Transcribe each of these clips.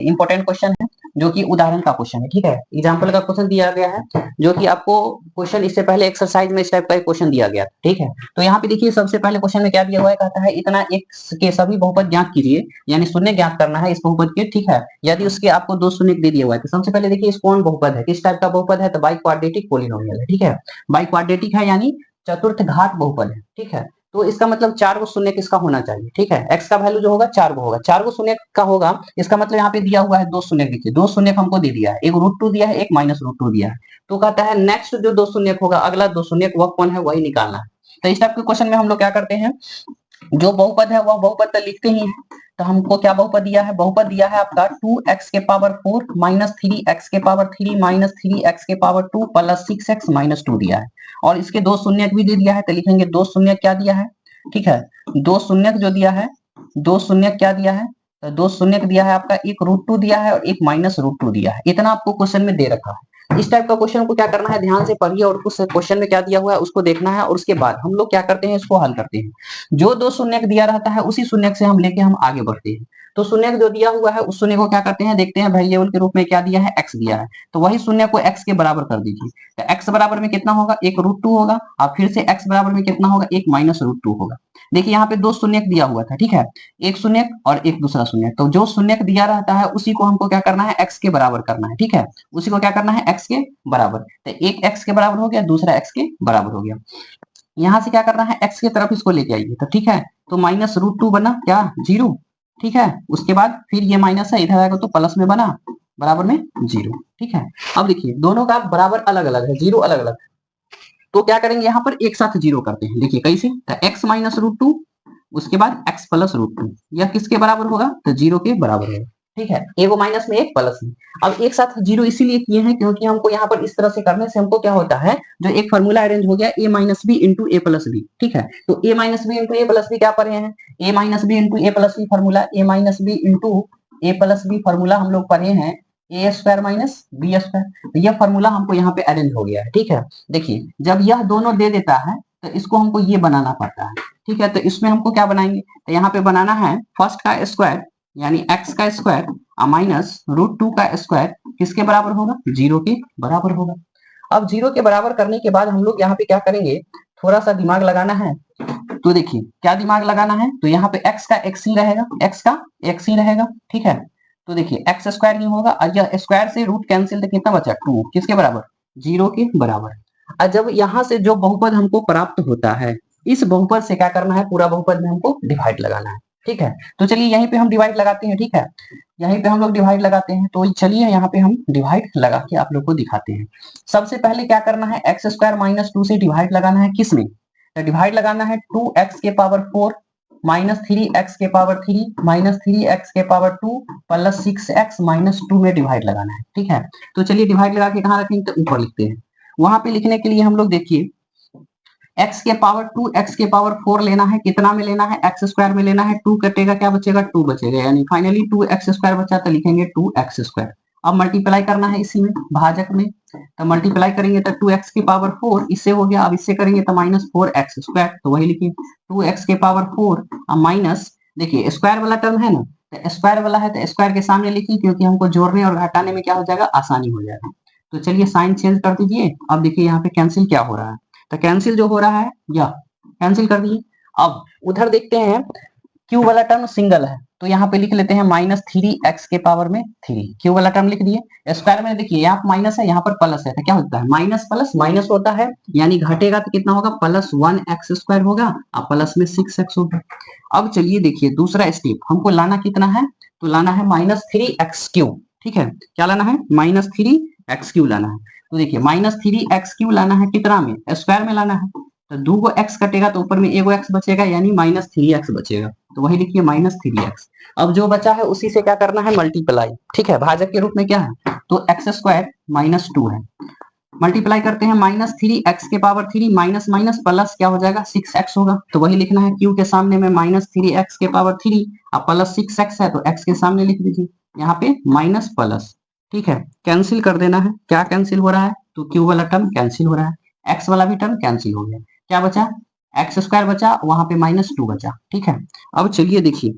Important question है जो कि उदाहरण का क्वेश्चन है, ठीक है। एग्जाम्पल का क्वेश्चन दिया गया है जो कि आपको क्वेश्चन इससे पहले एक्सरसाइज में इस टाइप का एक क्वेश्चन दिया गया, ठीक है। तो यहाँ पे देखिए सबसे पहले क्वेश्चन में क्या दिया हुआ है, कहता है इतना x के सभी बहुपद ज्ञात कीजिए, यानी शून्य ज्ञात करना है इस बहुपद के, ठीक है। यदि उसके आपको दो शून्य दे दिया हुआ है तो सबसे पहले देखिए इस कौन बहुपद है, किस टाइप का बहुपद है, तो बाई क्वाड्रेटिक पोलिनोमियल है, ठीक है। बाई क्वाड्रेटिक है यानी चतुर्थ घात बहुपद है, ठीक है। तो इसका मतलब 4 गो शून्य किसका होना चाहिए, ठीक है। x का वैल्यू जो होगा 4 गो होगा, 4 गो शून्य का होगा। इसका मतलब यहाँ पे दिया हुआ है दो शून्य, देखिए दो शून्य हमको दे दिया है, एक √2 दिया है, एक -√2 दिया है। तो कहता है नेक्स्ट जो दो शून्य होगा, अगला दो शून्य वह कौन है, वही निकालना है। तो इस टाइप के क्वेश्चन में हम लोग क्या करते हैं, जो बहुपद है वह बहुपद तो लिखते ही है। तो हमको क्या बहुपद दिया है, बहुपद दिया है आपका 2x के पावर 4 -3x के पावर 3 -3x के पावर 2 प्लस 6x -2 दिया है। और इसके दो शून्य भी दे दिया है, तो लिखेंगे दो शून्य क्या दिया है, ठीक है। दो शून्य जो दिया है, दो शून्य क्या दिया है, तो दो शून्य दिया है आपका, एक √2 दिया है और एक -√2 दिया है। इतना आपको क्वेश्चन में दे रखा है। इस टाइप का क्वेश्चन को क्या करना है, ध्यान से पढ़िए और उस क्वेश्चन में क्या दिया हुआ है उसको देखना है, और उसके बाद हम लोग क्या करते हैं, इसको हल करते हैं। जो दो शून्य दिया रहता है उसी शून्य से हम लेके हम आगे बढ़ते हैं। तो शून्य जो दिया हुआ है उस शून्य को क्या करते हैं, देखते हैं वेरिएबल के रूप में क्या दिया है, x दिया है। तो वही शून्य को x के बराबर कर दीजिए। तो x बराबर में कितना होगा, एक √2 होगा, और फिर से x बराबर में कितना होगा, एक -√2 होगा। देखिए यहाँ पे दो शून्य दिया हुआ था, ठीक है, एक शून्य और एक दूसरा शून्य। तो जो शून्य दिया रहता है उसी को हमको क्या करना है, x के बराबर करना है, ठीक है। उसी को क्या करना है, x के बराबर। तो एक x के बराबर हो गया, दूसरा x के बराबर हो गया। यहाँ से क्या करना है, x की तरफ इसको लेके आइए, तो ठीक है। तो -√2 बना क्या, 0, ठीक है। उसके बाद फिर ये माइनस है, इधर आएगा तो प्लस में बना, बराबर में 0, ठीक है। अब देखिए दोनों का बराबर अलग अलग है, 0 अलग अलग है। तो क्या करेंगे, यहाँ पर एक साथ 0 करते हैं। देखिए कैसे, तो x -√2 उसके बाद x +√2, यह किसके बराबर होगा, तो 0 के बराबर होगा, ठीक है। एगो माइनस में एक प्लस में। अब एक साथ 0 इसीलिए किए हैं क्योंकि हमको यहाँ पर इस तरह से करने से हमको क्या होता है, जो एक फॉर्मूला अरेंज हो गया a - b * a + b, ठीक है। तो a - b * a + b क्या पढ़े हैं, a - b * a + b formula, a - b * a + b formula हम लोग पढ़े हैं, a² - b²। तो यह फॉर्मूला हमको यहाँ पे अरेंज हो गया है, ठीक है। देखिए जब यह दोनों दे देता है तो इसको हमको ये बनाना पड़ता है, ठीक है। तो इसमें हमको क्या बनाएंगे, तो यहाँ पे बनाना है फर्स्ट का स्क्वायर यानी x का स्क्वायर -√2 का स्क्वायर किसके बराबर होगा, 0 के बराबर होगा। अब 0 के बराबर करने के बाद हम लोग यहाँ पे क्या करेंगे, थोड़ा सा दिमाग लगाना है। तो देखिए क्या दिमाग लगाना है, तो यहाँ पे x का x ही रहेगा, x का x ही रहेगा, ठीक है। तो देखिए x² ही होगा, और यह स्क्वायर से रूट कैंसिल, तो कितना बचा, 2, किसके बराबर, 0 के बराबर। और जब यहाँ से जो बहुपद हमको प्राप्त होता है, इस बहुपद से क्या करना है, पूरा बहुपद में हमको डिवाइड लगाना है, ठीक है। तो चलिए यहीं पे हम डिवाइड लगाते हैं, ठीक है। यहीं पे हम लोग डिवाइड लगाते हैं। तो चलिए यहाँ पे हम डिवाइड लगा के आप लोग को दिखाते हैं। सबसे पहले क्या करना है, x² - 2 से डिवाइड लगाना है, किसमें, तो डिवाइड लगाना है 2x के पावर 4 -3x के पावर 3 -3x के पावर 2 प्लस 6x -2 में डिवाइड लगाना है, ठीक है। तो चलिए डिवाइड लगा के कहाँ रखेंगे, तो ऊपर लिखते हैं। वहां पे लिखने के लिए हम लोग देखिए x के पावर 2 x के पावर 4 लेना है, कितना में लेना है, x² में लेना है, 2 कटेगा क्या बचेगा, 2 बचेगा, यानी फाइनली 2x² बचा, तो लिखेंगे 2x²। अब मल्टीप्लाई करना है इसी में, भाजक में। तो मल्टीप्लाई करेंगे तो 2x की पावर 4 इससे हो गया, अब इससे करेंगे तो -4x², तो वही लिखिए 2x के पावर 4 अब माइनस, देखिए स्क्वायर वाला टर्म है ना, तो स्क्वायर वाला है तो स्क्वायर के सामने लिखिए, क्योंकि हमको जोड़ने और घटाने में क्या हो जाएगा, आसानी हो जाएगा। तो चलिए साइन चेंज कर दीजिए। अब देखिए यहाँ पे कैंसिल क्या हो रहा है, तो कैंसिल जो हो रहा है यह कैंसिल कर दिए। अब उधर देखते हैं क्यू वाला टर्म सिंगल है, तो यहाँ पे लिख लेते हैं -3x के पावर में 3, क्यू वाला टर्म लिख दिए। स्क्वायर में देखिए यहाँ माइनस है, यहाँ पर प्लस है, तो क्या होता है, माइनस प्लस माइनस होता है, यानी घटेगा तो कितना होगा, +1x² होगा और प्लस में 6x होगा। अब चलिए देखिए दूसरा स्टेप हमको लाना कितना है, तो लाना है -3x3, ठीक है। क्या लाना है, -3x3 लाना है। तो देखिए -3x3 लाना है कितना में, स्क्वायर में लाना है। तो 2 गो x कटेगा तो ऊपर में एगो x बचेगा, यानी -3x बचेगा, तो वही लिखिए -3x। अब जो बचा है उसी से क्या करना है, मल्टीप्लाई, ठीक है। भाजक के रूप में क्या है, तो x² - 2 है। मल्टीप्लाई करते हैं -3x के पावर 3 माइनस माइनस प्लस क्या हो जाएगा, 6x होगा, तो वही लिखना है q के सामने में -3x के पावर 3 और प्लस 6x है, तो x के सामने लिख दीजिए, यहाँ पे माइनस प्लस, ठीक है। कैंसिल कर देना है, क्या कैंसिल हो रहा है, तो q वाला टर्म कैंसिल हो रहा है, x वाला भी टर्म कैंसिल हो गया, क्या बचा एक्स स्क्वायर बचा, वहां पे -2 बचा, ठीक है। अब चलिए देखिए,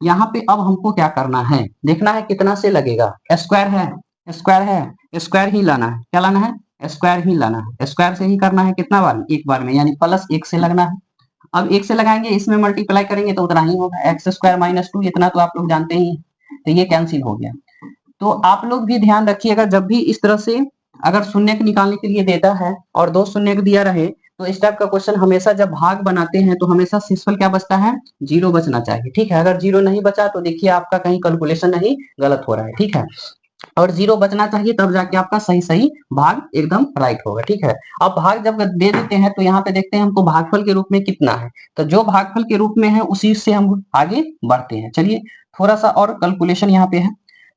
यहाँ पे अब हमको क्या करना है, देखना है कितना से लगेगा, स्क्वायर है, स्क्वायर है, स्क्वायर ही लाना है, क्या लाना है, स्क्वायर ही लाना है, स्क्वायर से ही करना है, कितना बार, एक बार में, यानी +1 से लगना है। अब 1 से लगाएंगे, इसमें मल्टीप्लाई करेंगे तो उतना ही होगा, एक्स स्क्वायर -2, इतना तो आप लोग जानते ही हैं, तो ये कैंसिल हो गया। तो आप लोग भी ध्यान रखिएगा, जब भी इस तरह से अगर शून्य निकालने के लिए देता है और 2 शून्य दिया रहे, तो इस टाइप का क्वेश्चन हमेशा जब भाग बनाते हैं तो हमेशा शेषफल क्या बचता है, 0 बचना चाहिए, ठीक है। अगर 0 नहीं बचा तो देखिए आपका कहीं कैलकुलेशन नहीं गलत हो रहा है, ठीक है। और 0 बचना चाहिए, तब जाके आपका सही सही भाग एकदम राइट होगा, ठीक है। अब भाग जब दे देते हैं तो यहाँ पे देखते हैं हमको भागफल के रूप में कितना है, तो जो भागफल के रूप में है उसी से हम आगे बढ़ते हैं। चलिए थोड़ा सा और कैलकुलेशन यहाँ पे है,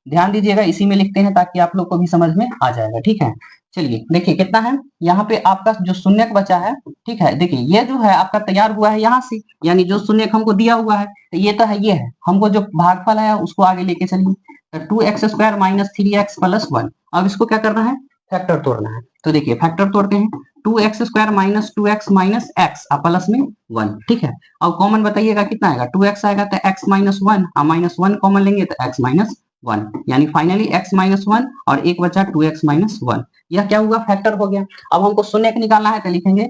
ध्यान दीजिएगा, इसी में लिखते हैं ताकि आप लोग को भी समझ में आ जाएगा, ठीक है। चलिए देखिए कितना है, यहाँ पे आपका जो शून्य बचा है, ठीक है, देखिए ये जो है आपका तैयार हुआ है यहाँ से, यानी जो शून्य हमको दिया हुआ है ये तो है, ये है, हमको जो भागफल है उसको आगे लेके चलिए, तो 2x स्क्वायर -3x + 1। अब इसको क्या करना है, फैक्टर तोड़ना है, तो देखिए फैक्टर तोड़ते हैं, 2x square -2x -x plus में 1, ठीक है। अब कॉमन बताइएगा कितना आएगा, 2x आएगा तो x -1, -1 कॉमन लेंगे तो x -1, यानी फाइनली x -1 और एक बचा 2x -1, यह क्या हुआ, फैक्टर हो गया। अब हमको शून्य निकालना है तो लिखेंगे,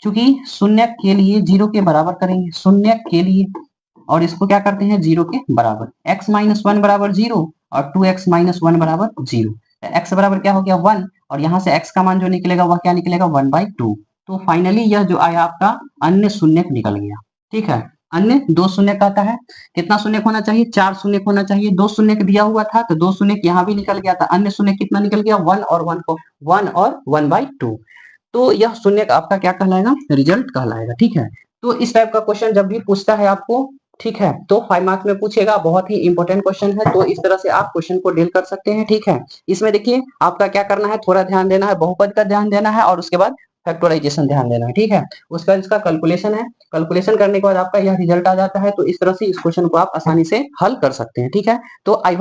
चूंकि शून्य के लिए 0 के बराबर करेंगे, शून्य के लिए, और इसको क्या करते हैं 0 के बराबर, x -1 बराबर 0 और 2x -1 बराबर 0, x बराबर क्या हो गया 1, और यहाँ से x का मान जो निकलेगा वह क्या निकलेगा 1/2। तो फाइनली यह जो आया आपका अन्य शून्य निकल गया, ठीक है। अन्य 2 शून्य कहता है, कितना शून्य होना चाहिए, 4 शून्य होना चाहिए, 2 शून्य दिया हुआ था तो 2 शून्य यहाँ भी निकल गया था, अन्य शून्य कितना निकल गया 1 और 1 को 1 और 1/2। तो यह शून्य आपका क्या कहलाएगा, रिजल्ट कहलाएगा, ठीक है। तो इस टाइप का क्वेश्चन जब भी पूछता है आपको, ठीक है, तो 5 मार्क्स में पूछेगा, बहुत ही इंपॉर्टेंट क्वेश्चन है, तो इस तरह से आप क्वेश्चन को डील कर सकते हैं, ठीक है। इसमें देखिए आपका क्या करना है, थोड़ा ध्यान देना है, बहुपद का ध्यान देना है और उसके बाद फैक्टराइजेशन ध्यान देना है, ठीक है। उसका इसका कैलकुलेशन है, कैलकुलेशन करने के बाद आपका यह रिजल्ट आ जाता है, तो इस तरह से इस क्वेश्चन को आप आसानी से हल कर सकते हैं, ठीक है। तो आई